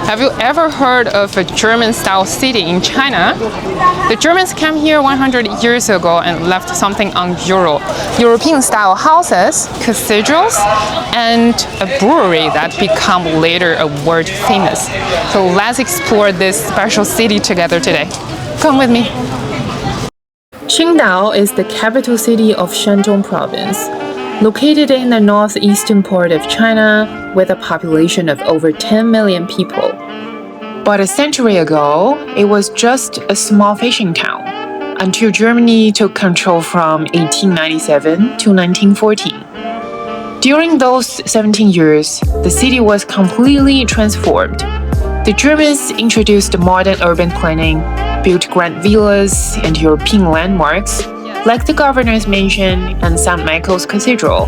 Have you ever heard of a German-style city in China? The Germans came here 100 years ago and left something unusual. European-style houses, cathedrals, and a brewery that became later a world famous. So let's explore this special city together today. Come with me. Qingdao is the capital city of Shandong province, located in the northeastern part of China with a population of over 10 million people. But a century ago, it was just a small fishing town until Germany took control from 1897 to 1914. During those 17 years, the city was completely transformed. The Germans introduced modern urban planning, built grand villas and European landmarks like the Governor's Mansion and St. Michael's Cathedral,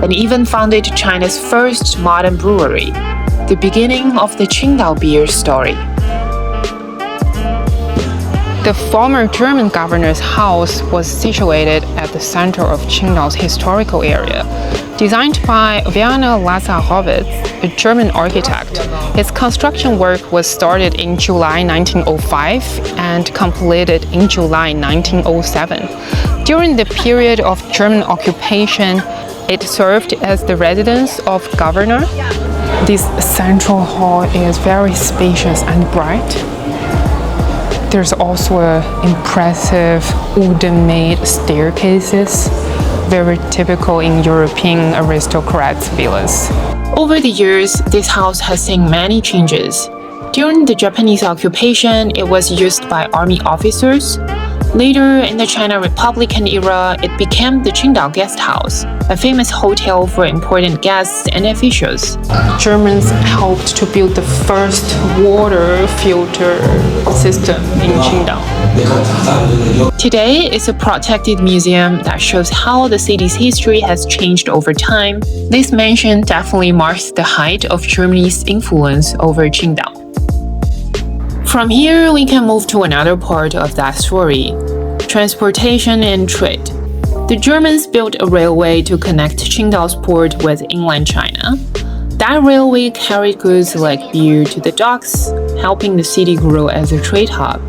and even founded China's first modern brewery, the beginning of the Qingdao beer story. The former German governor's house was situated at the center of Qingdao's historical area. Designed by Werner Lazarowitz, a German architect, its construction work was started in July 1905 and completed in July 1907. During the period of German occupation, it served as the residence of governor. This central hall is very spacious and bright. There's also impressive wooden-made staircases, very typical in European aristocrats' villas. Over the years, this house has seen many changes. During the Japanese occupation, it was used by army officers. Later, in the China Republican era, it became the Qingdao Guest House, a famous hotel for important guests and officials. Germans helped to build the first water filter system in Qingdao. Today, it's a protected museum that shows how the city's history has changed over time. This mansion definitely marks the height of Germany's influence over Qingdao. From here, we can move to another part of that story: transportation and trade. The Germans built a railway to connect Qingdao's port with inland China. That railway carried goods like beer to the docks, helping the city grow as a trade hub.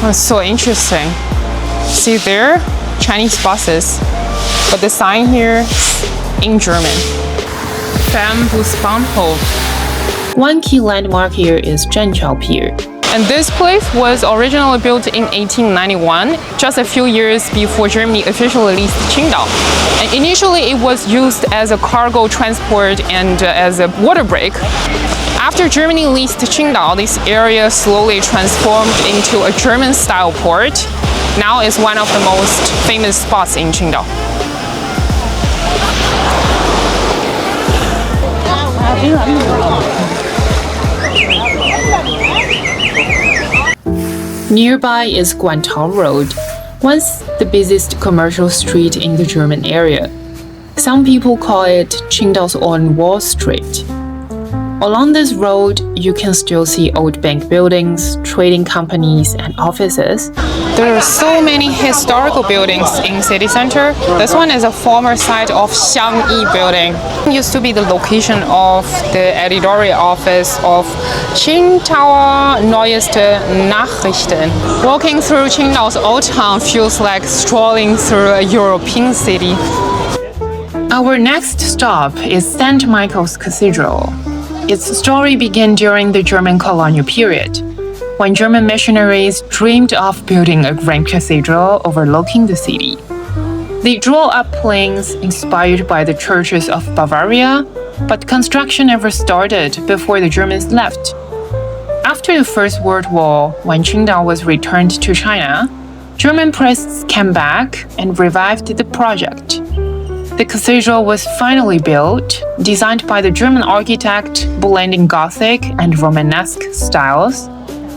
That's so interesting. See there, Chinese buses, but the sign here is in German. Fernbusbahnhof. One key landmark here is Zhenqiao Pier. And this place was originally built in 1891, just a few years before Germany officially leased Qingdao. And initially, it was used as a cargo transport and as a water break. After Germany leased Qingdao, this area slowly transformed into a German-style port. Now it's one of the most famous spots in Qingdao. Nearby is Guantao Road, once the busiest commercial street in the German area. Some people call it Qingdao's own Wall Street. Along this road, you can still see old bank buildings, trading companies, and offices. There are so many historical buildings in city center. This one is a former site of Xiangyi building. It used to be the location of the editorial office of Qingdao Neueste Nachrichten. Walking through Qingdao's old town feels like strolling through a European city. Our next stop is St. Michael's Cathedral. Its story began during the German colonial period, when German missionaries dreamed of building a grand cathedral overlooking the city. They drew up plans inspired by the churches of Bavaria, but construction never started before the Germans left. After the First World War, when Qingdao was returned to China, German priests came back and revived the project. The cathedral was finally built, designed by the German architect, blending Gothic and Romanesque styles.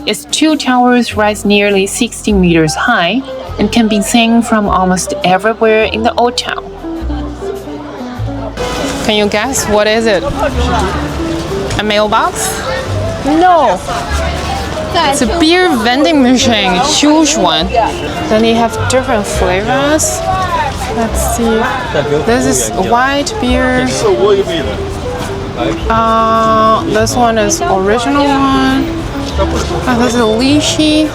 Its two towers rise nearly 60 meters high and can be seen from almost everywhere in the old town. Can you guess what is it? A mailbox? No! It's a beer vending machine, huge one. Then they have different flavors. Let's see. This is white beer. This one is original one. This is a Lishi.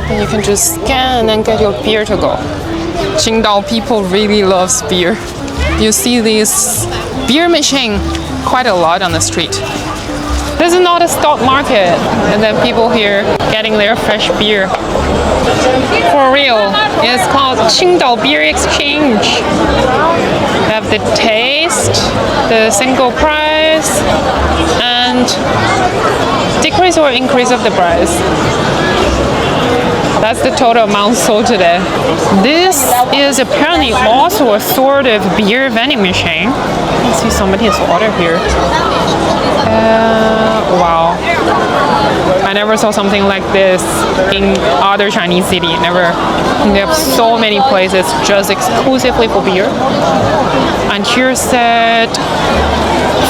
And you can just scan and then get your beer to go. Qingdao people really loves beer. You see this beer machine quite a lot on the street. This is not a stock market, and then people here getting their fresh beer. For real, it's called Qingdao Beer Exchange. We have the taste, the single price, and decrease or increase of the price. That's the total amount sold today. This is apparently also a sort of beer vending machine. I see somebody has ordered here. Wow. I never saw something like this in other Chinese city. Never. They have so many places just exclusively for beer. And here said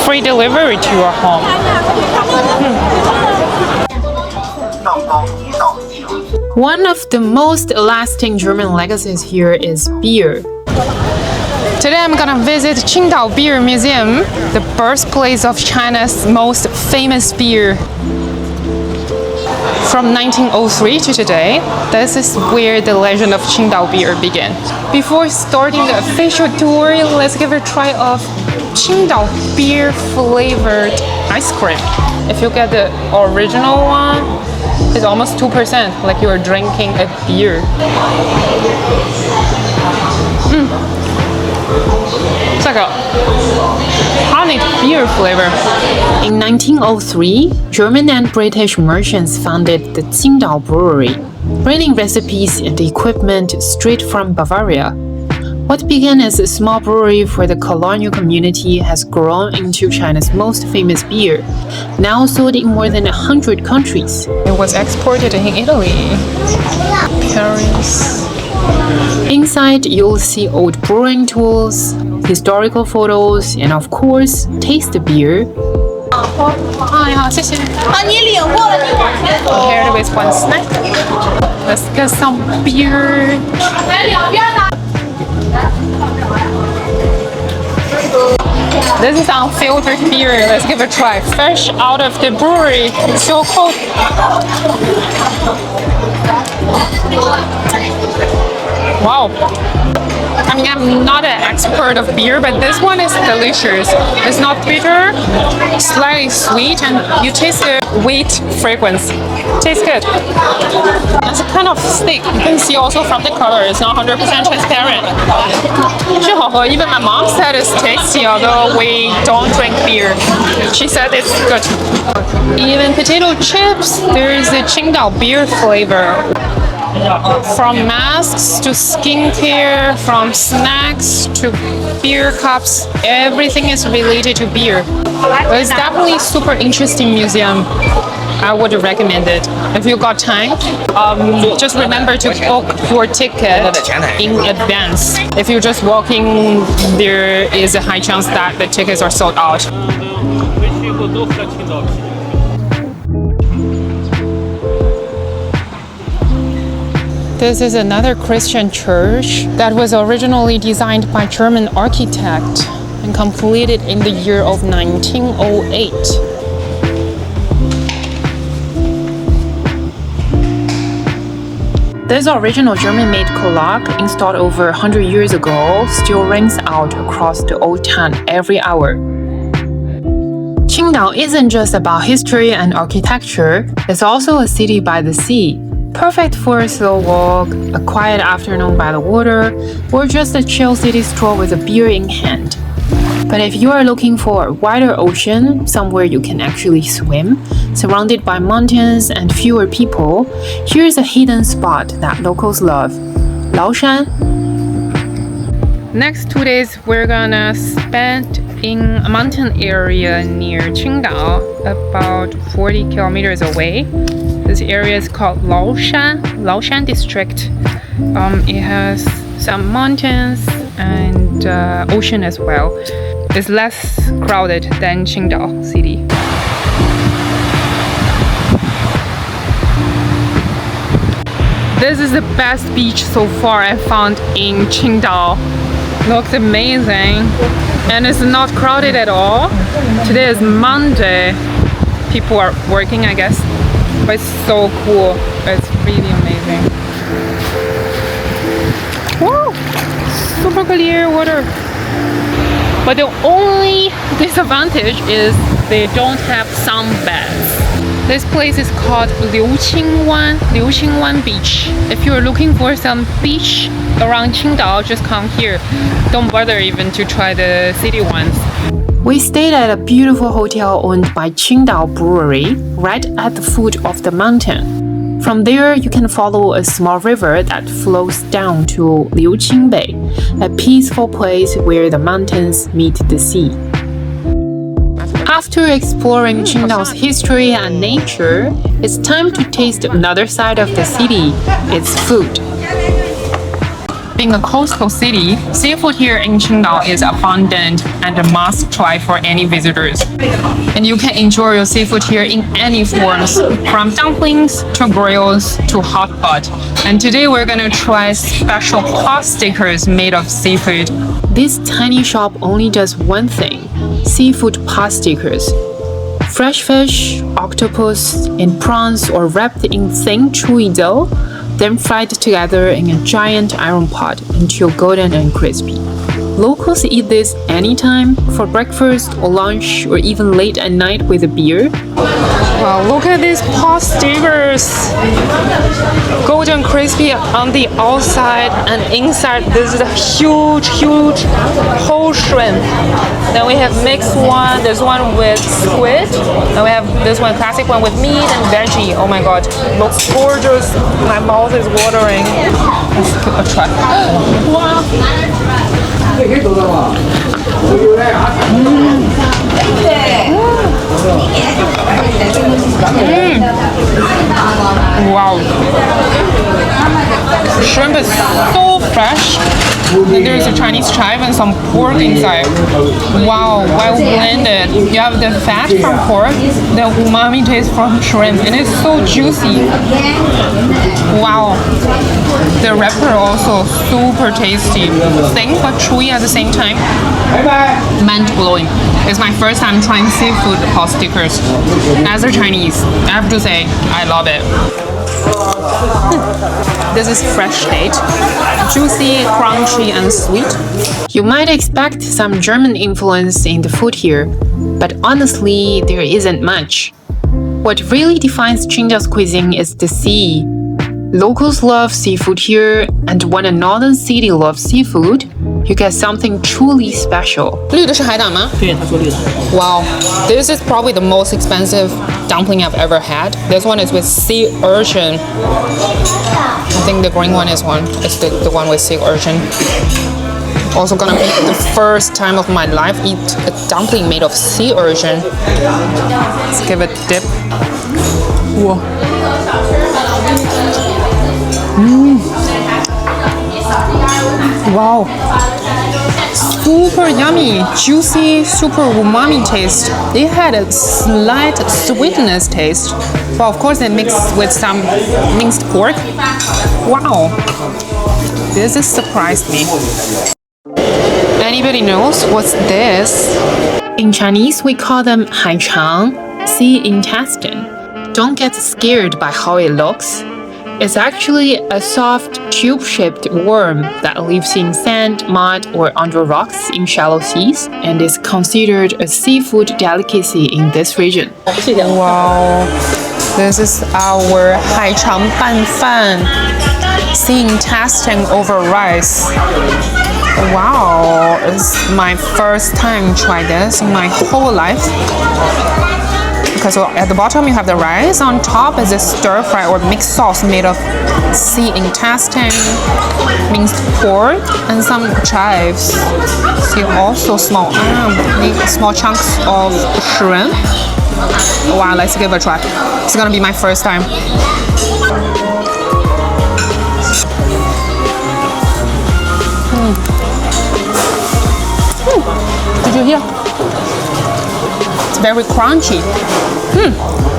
free delivery to your home. One of the most lasting German legacies here is beer. Today I'm gonna visit Qingdao Beer Museum, the birthplace of China's most famous beer. From 1903 to today, this is where the legend of Qingdao beer began. Before starting the official tour, let's give a try of Qingdao beer flavored ice cream. If you get the original one, it's almost 2%, like you're drinking a beer. It's like a honey beer flavor. In 1903, German and British merchants founded the Qingdao Brewery, bringing recipes and equipment straight from Bavaria. What began as a small brewery for the colonial community has grown into China's most famous beer, now sold in more than 100 countries. It was exported in Italy, Paris. Inside, you'll see old brewing tools, historical photos, and of course, taste the beer. Paired with one snack. Let's get some beer. This is unfiltered beer. Let's give it a try. Fresh out of the brewery. It's so cold. Wow. I mean, I'm not an expert of beer, but this one is delicious. It's not bitter, slightly sweet, and you taste the wheat fragrance. Tastes good. It's a kind of thick. You can see also from the color, it's not 100% transparent. Even my mom said it's tasty, although we don't drink beer. She said it's good. Even potato chips, there is a Qingdao beer flavor. From masks to skincare, from snacks to beer cups, everything is related to beer. It's definitely a super interesting museum. I would recommend it. If you got time, just remember to book your ticket in advance. If you're just walking, there is a high chance that the tickets are sold out. This is another Christian church that was originally designed by German architect and completed in the year of 1908. This original German-made clock, installed over 100 years ago, still rings out across the old town every hour. Qingdao isn't just about history and architecture, it's also a city by the sea. Perfect for a slow walk, a quiet afternoon by the water, or just a chill city stroll with a beer in hand. But if you are looking for a wider ocean, somewhere you can actually swim, surrounded by mountains and fewer people, here's a hidden spot that locals love, Laoshan. Next 2 days we're gonna spend in a mountain area near Qingdao, about 40 kilometers away. This area is called Laoshan district. It has some mountains and ocean as well. It's less crowded than Qingdao city. This is the best beach so far I found in Qingdao. Looks amazing. And it's not crowded at all. Today is Monday. People are working, I guess. But it's so cool. It's really amazing. Whoa! Super clear water. But the only disadvantage is they don't have sunbeds. This place is called Liuqingwan Beach. If you're looking for some beach around Qingdao, just come here. Don't bother even to try the city ones. We stayed at a beautiful hotel owned by Qingdao Brewery, right at the foot of the mountain. From there, you can follow a small river that flows down to Liuqing Bay, a peaceful place where the mountains meet the sea. After exploring Qingdao's history and nature, it's time to taste another side of the city, its food. Being a coastal city, seafood here in Qingdao is abundant and a must-try for any visitors. And you can enjoy your seafood here in any forms, from dumplings to grills to hot pot. And today we're gonna try special potstickers made of seafood. This tiny shop only does one thing: seafood potstickers. Fresh fish, octopus, and prawns are wrapped in thin chewy dough, then fried together in a giant iron pot until golden and crispy. Locals eat this anytime, for breakfast or lunch, or even late at night with a beer. Wow, look at these potstickers! Golden crispy on the outside, and inside this is a huge whole shrimp. Then we have mixed one, there's one with squid, and we have this one classic one with meat and veggie. Oh my god, looks gorgeous. My mouth is watering. Let's give a try. Wow. Wow. Shrimp is so fresh. And there's a Chinese chive and some pork inside. Wow, well blended. You have the fat from pork, the umami taste from shrimp, and it's so juicy. Wow. The wrapper also super tasty. Thin but chewy at the same time. Mind-blowing. It's my first time trying seafood potstickers. As a Chinese, I have to say, I love it. This is fresh date, juicy, crunchy, and sweet. You might expect some German influence in the food here, but honestly, there isn't much. What really defines Qingdao's cuisine is the sea. Locals love seafood here, and when a northern city loves seafood, you get something truly special. 绿的是海胆吗？对，他说绿的。Wow, this is probably the most expensive dumpling I've ever had. This one is with sea urchin. I think the green one is the one with sea urchin. Also gonna be the first time of my life eat a dumpling made of sea urchin. Let's give it a dip. Whoa. Wow, super yummy, juicy, super umami taste. It had a slight sweetness taste. Well, of course, it mixed with some minced pork. Wow, this has surprised me. Anybody knows what's this? In Chinese, we call them 海肠, sea intestine. Don't get scared by how it looks. It's actually a soft, tube-shaped worm that lives in sand, mud, or under rocks in shallow seas, and is considered a seafood delicacy in this region. Wow, this is our 海肠拌饭, sea intestine over rice. Wow, it's my first time try this in my whole life. Okay, so at the bottom you have the rice, on top is a stir fry or mixed sauce made of sea intestine, minced pork, and some chives. See, also small chunks of shrimp. Wow, let's give it a try. It's gonna be my first time. Did you hear? It's very crunchy.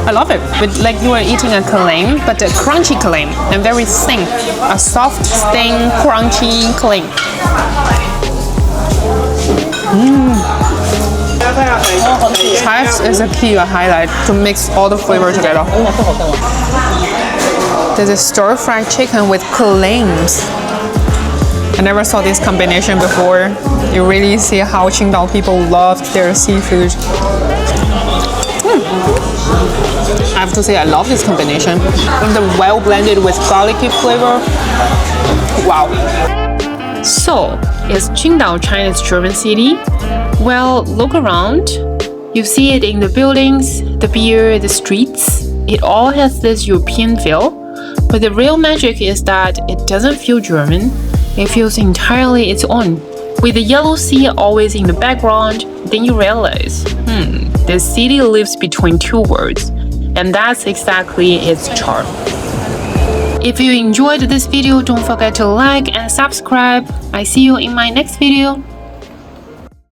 I love it. But like you are eating a clam, but a crunchy clam, and very thin. A soft, thin, crunchy clam. Chives is a key highlight to mix all the flavor together. There's a stir-fried chicken with clams. I never saw this combination before. You really see how Qingdao people loved their seafood. I have to say I love this combination. And the well blended with garlicky flavor. Wow. So, is Qingdao China's German city? Well, look around. You see it in the buildings, the beer, the streets. It all has this European feel. But the real magic is that it doesn't feel German. It feels entirely its own. With the yellow sea always in the background, then you realize, this city lives between two worlds. And that's exactly its charm. If you enjoyed this video, don't forget to like and subscribe. I see you in my next video.